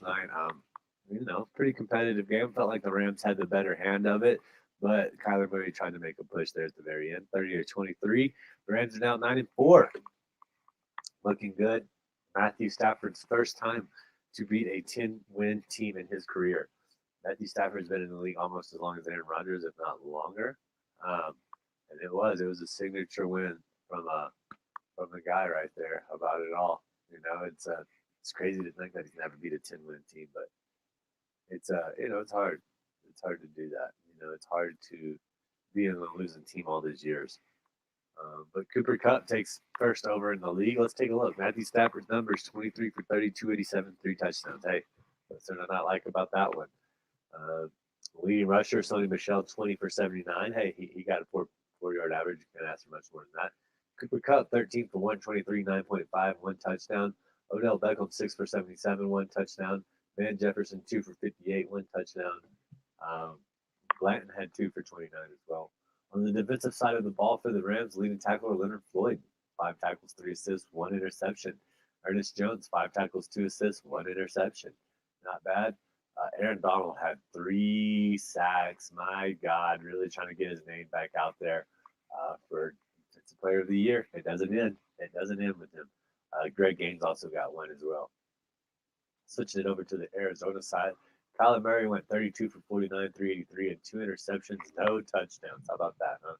night. Pretty competitive game. Felt like the Rams had the better hand of it, but Kyler Murray tried to make a push there at the very end, 30-23. The Rams are now 9-4, looking good. Matthew Stafford's first time to beat a 10-win team in his career. Matthew Stafford's been in the league almost as long as Aaron Rodgers, if not longer. Um, and it was a signature win from from the guy right there about it all. It's crazy to think that he's never beat a 10-win team, but it's hard. It's hard to do that. It's hard to be in a losing team all these years. But Cooper Cup takes first over in the league. Let's take a look. Matthew Stafford's numbers: 23 for 32, 87, 3 touchdowns. Hey, what's there to not like about that one? Uh, Leading rusher, Sony Michel, 20 for 79. Hey, he got a 4 yard average. You can't ask for much more than that. Cooper Cup, 13 for 123, 9.5, 1 touchdown. Odell Beckham, 6 for 77, 1 touchdown. Van Jefferson, 2 for 58, 1 touchdown. Um, Blanton had 2 for 29 as well. On the defensive side of the ball for the Rams, leading tackler Leonard Floyd, 5 tackles, 3 assists, 1 interception. Ernest Jones, 5 tackles, 2 assists, 1 interception. Not bad. Aaron Donald had 3 sacks. My God, really trying to get his name back out there for Defensive Player of the Year. It doesn't end. It doesn't end with him. Greg Gaines also got one as well. Switching it over to the Arizona side, Kyler Murray went 32 for 49, 383, and 2 interceptions, no touchdowns. How about that, huh?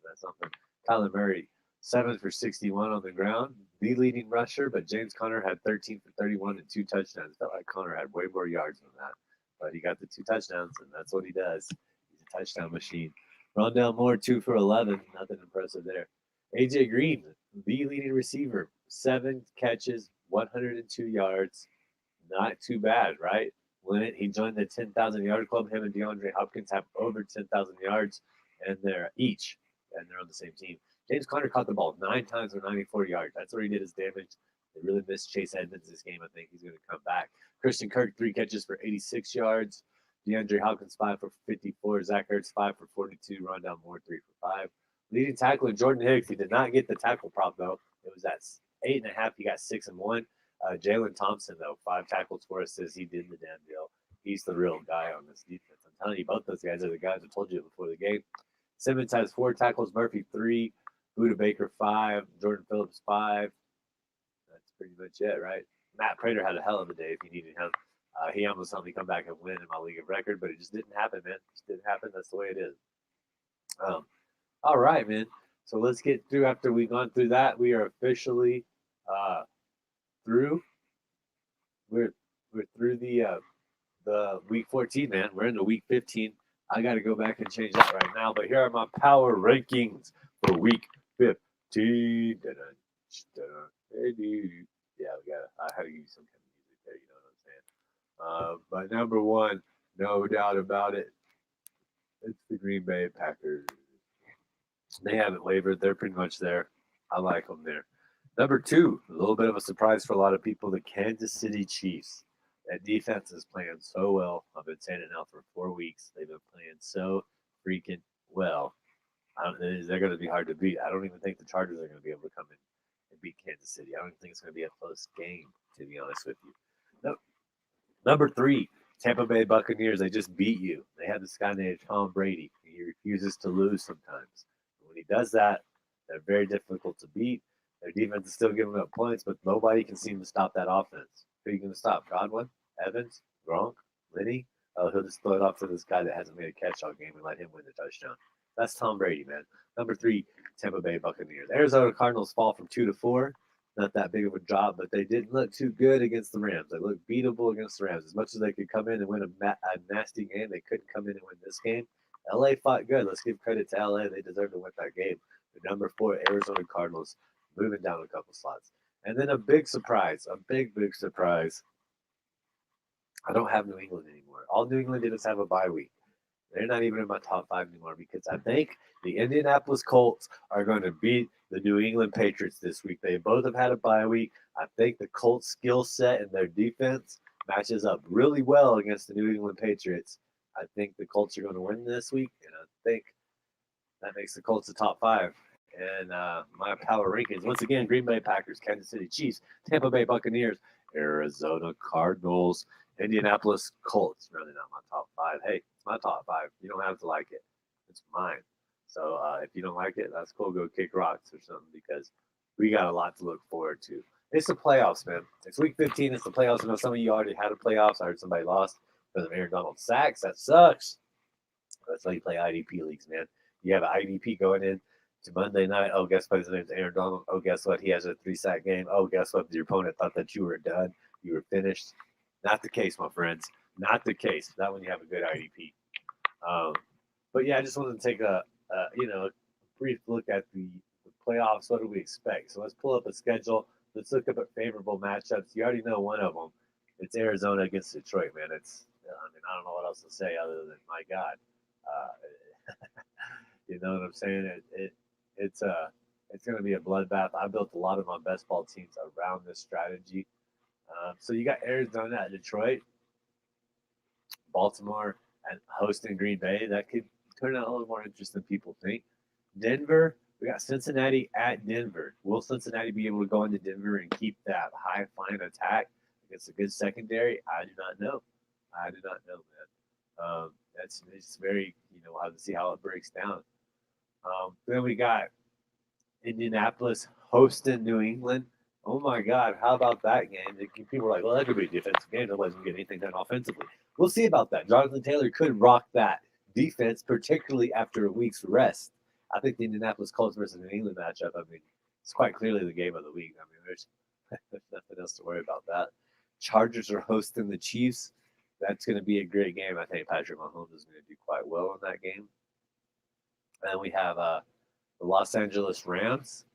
That's something. Kyler Murray, 7 for 61 on the ground, the leading rusher, but James Conner had 13 for 31 and 2 touchdowns. Felt like Conner had way more yards than that, but he got the 2 touchdowns, and that's what he does. He's a touchdown machine. Rondell Moore, 2 for 11, nothing impressive there. AJ Green, the leading receiver, 7 catches, 102 yards. Not too bad, right? When he joined the 10,000 yard club, him and DeAndre Hopkins have over 10,000 yards, and they're each, and they're on the same team. James Conner caught the ball 9 times for 94 yards. That's where he did his damage. They really missed Chase Edmonds this game. I think he's going to come back. Christian Kirk, 3 catches for 86 yards. DeAndre Hopkins, 5 for 54. Zach Ertz, 5 for 42. Rondell Moore, 3 for 5. Leading tackler Jordan Hicks. He did not get the tackle prop though. It was at 8.5. He got 6 and 1. Jalen Thompson though, 5 tackles, 4 assists. He did the damn deal. He's the real guy on this defense. I'm telling you, both those guys are the guys I told you before the game. Simmons has 4 tackles. Murphy 3. Buda Baker 5. Jordan Phillips 5. That's pretty much it, right? Matt Prater had a hell of a day if you needed him. He almost helped me come back and win in my league of record, but it just didn't happen, man. It just didn't happen. That's the way it is. Um, all right, man. So let's get through. After we've gone through that, we are officially uh, through. We're through the week 14, man. We're into week 15. I got to go back and change that right now. But here are my power rankings for week 15. Hey, dude. Yeah, I had to give you some kind of music there. You know what I'm saying? But number one, no doubt about it, it's the Green Bay Packers. They haven't wavered. They're pretty much there. I like them there. Number two, a little bit of a surprise for a lot of people, the Kansas City Chiefs. That defense is playing so well. I've been saying it now for 4 weeks. They've been playing so freaking well. They're going to be hard to beat. I don't even think the Chargers are going to be able to come in and beat Kansas City. I don't even think it's going to be a close game, to be honest with you. No. Number three, Tampa Bay Buccaneers. They just beat you. They have this guy named Tom Brady. He refuses to lose sometimes. When he does that, they're very difficult to beat. Their defense is still giving up points, but nobody can seem to stop that offense. Who are you going to stop? Godwin? Evans? Gronk? Lenny? Oh, he'll just throw it off to this guy that hasn't made a catch all game and let him win the touchdown. That's Tom Brady, man. Number three, Tampa Bay Buccaneers. Arizona Cardinals fall from 2-4. Not that big of a job, but they didn't look too good against the Rams. They looked beatable against the Rams. As much as they could come in and win a nasty game, they couldn't come in and win this game. LA fought good. Let's give credit to LA. They deserve to win that game. The number four, Arizona Cardinals, moving down a couple slots. And then a big surprise, a big surprise. I don't have New England anymore. All New England did is have a bye week. They're not even in my top five anymore because I think the Indianapolis Colts are going to beat the New England Patriots this week. They both have had a bye week. I think the Colts' skill set and their defense matches up really well against the New England Patriots. I think the Colts are going to win this week, and I think that makes the Colts the top five. And my power rankings, once again, Green Bay Packers, Kansas City Chiefs, Tampa Bay Buccaneers, Arizona Cardinals. Indianapolis Colts, really not my top 5. Hey, it's my top 5. You don't have to like it. It's mine. So if you don't like it, that's cool. Go kick rocks or something because we got a lot to look forward to. It's the playoffs, man. It's week 15. It's the playoffs. I know some of you already had the playoffs. I heard somebody lost because of Aaron Donald sacks. That sucks. That's how you play IDP leagues, man. You have an IDP going in to Monday night. Oh, guess what? His name's Aaron Donald. Oh, guess what? He has a 3-sack game. Oh, guess what? Your opponent thought that you were done. You were finished. Not the case, my friends. Not the case. Not when you have a good IDP. But yeah, I just wanted to take a brief look at the playoffs. What do we expect? So let's pull up a schedule. Let's look up at favorable matchups. You already know one of them. It's Arizona against Detroit, man. I don't know what else to say other than my God. You know what I'm saying? It's going to be a bloodbath. I built a lot of my best ball teams around this strategy. So you got Arizona at Detroit, Baltimore, and hosting Green Bay. That could turn out a little more interesting than people think. Denver, we got Cincinnati at Denver. Will Cincinnati be able to go into Denver and keep that high flying attack against a good secondary? I do not know. Man. It's very, we'll have to see how it breaks down. Then we got Indianapolis hosting New England. Oh my God, how about that game? People are like, well, that could be a defensive game. Nobody's going to get anything done offensively. We'll see about that. Jonathan Taylor could rock that defense, particularly after a week's rest. I think the Indianapolis Colts versus New England matchup, it's quite clearly the game of the week. There's nothing else to worry about that. Chargers are hosting the Chiefs. That's going to be a great game. I think Patrick Mahomes is going to do quite well in that game. And we have the Los Angeles Rams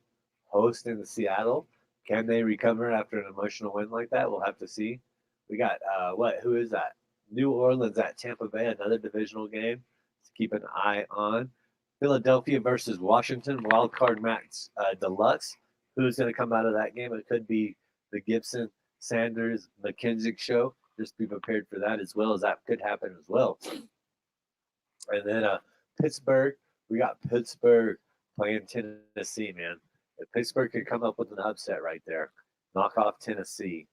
hosting the Seattle. Can they recover after an emotional win like that? We'll have to see. We got who is that? New Orleans at Tampa Bay, another divisional game to keep an eye on. Philadelphia versus Washington, wild card max deluxe. Who's going to come out of that game? It could be the Gibson, Sanders, McKinzick show. Just be prepared for that as well, as that could happen as well. And then Pittsburgh, we got Pittsburgh playing Tennessee, man. If Pittsburgh could come up with an upset right there, knock off Tennessee,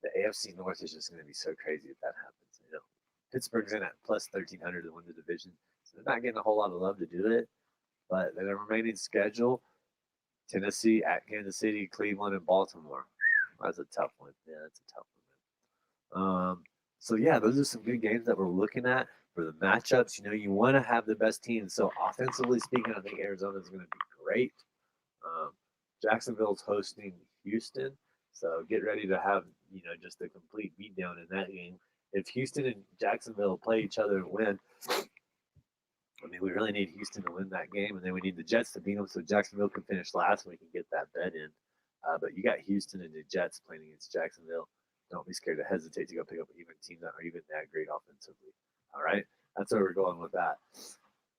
the AFC North is just going to be so crazy if that happens. Pittsburgh's in at plus 1,300 to win the division, so they're not getting a whole lot of love to do it. But the remaining schedule, Tennessee at Kansas City, Cleveland, and Baltimore. That's a tough one. Yeah, that's a tough one. So yeah, those are some good games that we're looking at for the matchups. You want to have the best team. So offensively speaking, I think Arizona is going to be great. Jacksonville's hosting Houston, so get ready to have just a complete beatdown in that game. If Houston and Jacksonville play each other and win, we really need Houston to win that game, and then we need the Jets to beat them so Jacksonville can finish last and we can get that bet in. But you got Houston and the Jets playing against Jacksonville. Don't be scared to hesitate to go pick up even teams that are even that great offensively. All right, that's where we're going with that.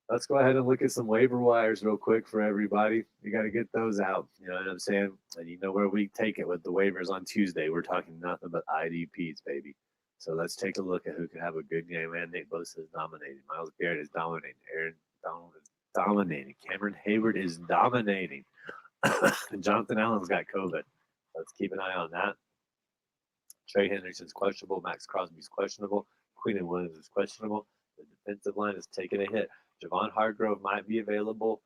Let's go ahead and look at some waiver wires real quick for everybody. You got to get those out. You know what I'm saying? And where we take it with the waivers on Tuesday. We're talking nothing but IDPs, baby. So let's take a look at who can have a good game. And Nick Bosa is dominating. Myles Garrett is dominating. Aaron Donald is dominating. Cameron Hayward is dominating. And Jonathan Allen's got COVID. Let's keep an eye on that. Trey Hendrickson's questionable. Max Crosby's questionable. Queenan Williams is questionable. The defensive line is taking a hit. Javon Hargrove might be available.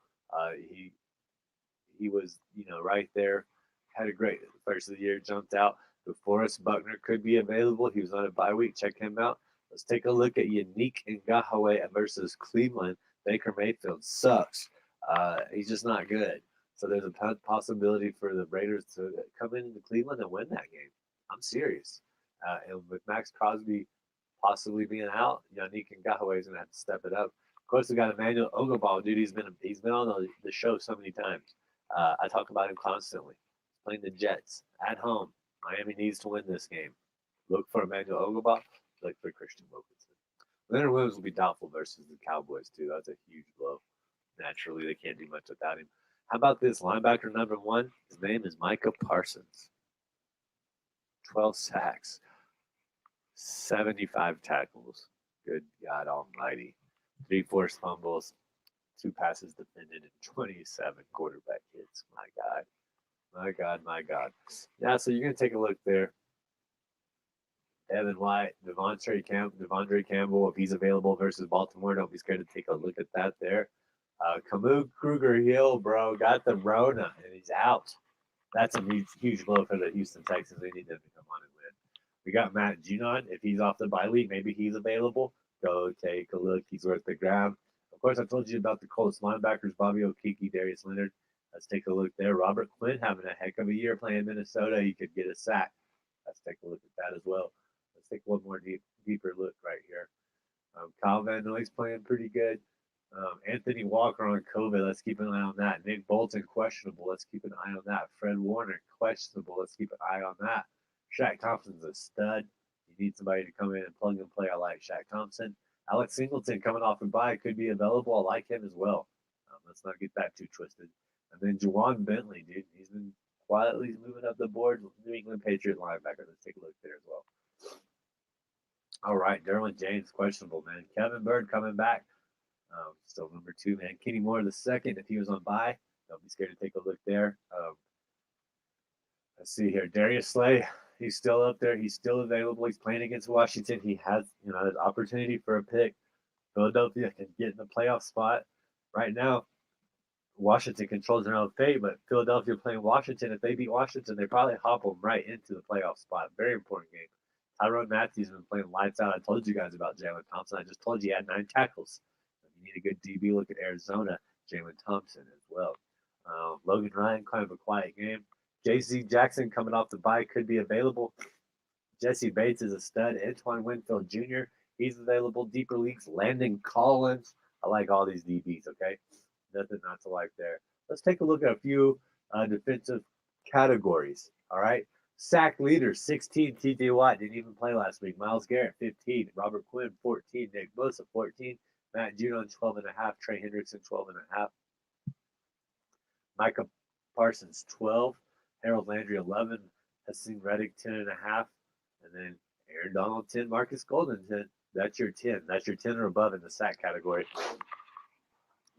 He was, right there. Had a great first of the year, jumped out. DeForest Buckner could be available. He was on a bye week. Check him out. Let's take a look at Yannick Ngakoue versus Cleveland. Baker Mayfield sucks. He's just not good. So there's a possibility for the Raiders to come into Cleveland and win that game. I'm serious. And with Max Crosby possibly being out, Yannick Ngakoue is going to have to step it up. Of course, we got Emmanuel Ogba, dude. He's been on the show so many times. I talk about him constantly. Playing the Jets at home. Miami needs to win this game. Look for Emmanuel Ogba. Look for Christian Wilkinson. Leonard Williams will be doubtful versus the Cowboys, too. That's a huge blow. Naturally, they can't do much without him. How about this? Linebacker number 1, his name is Micah Parsons. 12 sacks. 75 tackles. Good God almighty. 3 forced fumbles. 2 passes defended, and 27 quarterback hits. My God. Yeah, so you're going to take a look there. Evan White, Devondre Campbell, if he's available versus Baltimore, don't be scared to take a look at that there. Camus Kruger Hill, bro, got the Rona and he's out. That's a huge blow for the Houston Texans. They need them to come on and win. We got Matt Junon. If he's off the bye week, maybe he's available. Go take a look. He's worth the grab. Of course, I told you about the Colts linebackers, Bobby Okeke, Darius Leonard. Let's take a look there. Robert Quinn having a heck of a year playing Minnesota. He could get a sack. Let's take a look at that as well. Let's take one more deeper look right here. Kyle Van Noy's playing pretty good. Anthony Walker on COVID. Let's keep an eye on that. Nick Bolton, questionable. Let's keep an eye on that. Fred Warner, questionable. Let's keep an eye on that. Shaq Thompson's a stud. You need somebody to come in and plug and play. I like Shaq Thompson. Alex Singleton coming off a bye could be available. I like him as well. Let's not get that too twisted. And then Juwan Bentley, dude. He's been quietly moving up the board. New England Patriot linebacker. Let's take a look there as well. All right, Derwin James, questionable, man. Kevin Bird coming back. Still number 2, man. Kenny Moore the second, if he was on bye. Don't be scared to take a look there. Let's see here. Darius Slay, he's still up there. He's still available. He's playing against Washington. He has, an opportunity for a pick. Philadelphia can get in the playoff spot. Right now, Washington controls their own fate, but Philadelphia playing Washington. If they beat Washington, they probably hop them right into the playoff spot. Very important game. Tyrone Matthews has been playing lights out. I told you guys about Jalen Thompson. I just told you he had 9 tackles. If you need a good DB, look at Arizona. Jalen Thompson as well. Logan Ryan, kind of a quiet game. J.C. Jackson coming off the bye could be available. Jesse Bates is a stud. Antoine Winfield Jr., he's available. Deeper leagues. Landon Collins. I like all these DBs, okay? Nothing not to like there. Let's take a look at a few defensive categories, all right? Sack leader, 16, T.J. Watt, didn't even play last week. Myles Garrett, 15. Robert Quinn, 14. Nick Bosa, 14. Matt Judon, 12.5. Trey Hendrickson, 12.5. Micah Parsons, 12. Harold Landry, 11. Hassan Reddick, 10.5. And then Aaron Donald, 10. Marcus Golden, 10. That's your 10. That's your 10 or above in the sack category.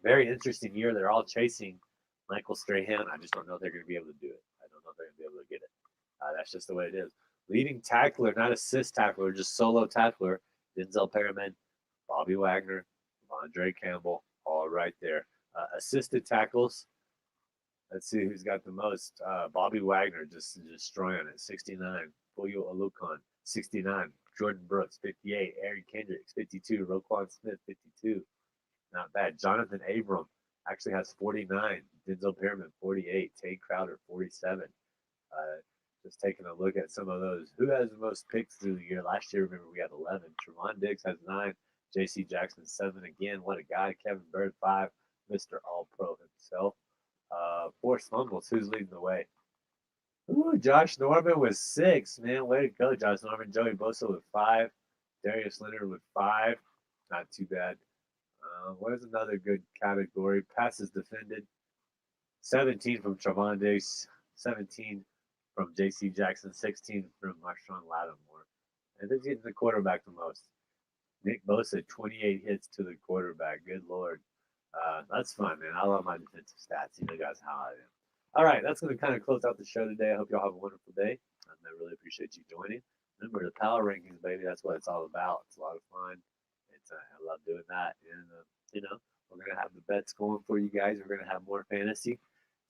Very interesting year. They're all chasing Michael Strahan. I just don't know if they're going to be able to do it. I don't know if they're going to be able to get it. That's just the way it is. Leading tackler, not assist tackler, just solo tackler. Denzel Perriman, Bobby Wagner, Andre Campbell, all right there. Assisted tackles. Let's see who's got the most. Bobby Wagner just destroying it, 69. Puyo Alucon, 69. Jordan Brooks, 58. Aaron Kendricks, 52. Roquan Smith, 52. Not bad. Jonathan Abram actually has 49. Denzel Perriman, 48. Tate Crowder, 47. Just taking a look at some of those. Who has the most picks through the year? Last year, remember, we had 11. Trevon Diggs has 9. J.C. Jackson, 7. Again, what a guy. Kevin Bird, 5. Mr. All-Pro himself. 4 fumbles. Who's leading the way? Ooh, Josh Norman with 6. Man, way to go, Josh Norman. Joey Bosa with 5. Darius Leonard with 5. Not too bad. Where's another good category? Passes defended. 17 from Trevon Diggs. 17 from J.C. Jackson, 16 from Marshawn Lattimore. And then getting the quarterback the most. Nick Bosa, 28 hits to the quarterback. Good Lord. That's fun, man. I love my defensive stats. You know guys how I am. All right, that's going to kind of close out the show today. I hope y'all have a wonderful day. And I really appreciate you joining. Remember, the power rankings, baby, that's what it's all about. It's a lot of fun. I love doing that. And, we're going to have the bets going for you guys. We're going to have more fantasy.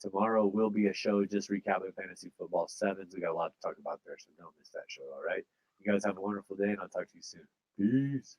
Tomorrow will be a show just recapping fantasy football 7s. We got a lot to talk about there, so don't miss that show, all right? You guys have a wonderful day, and I'll talk to you soon. Peace.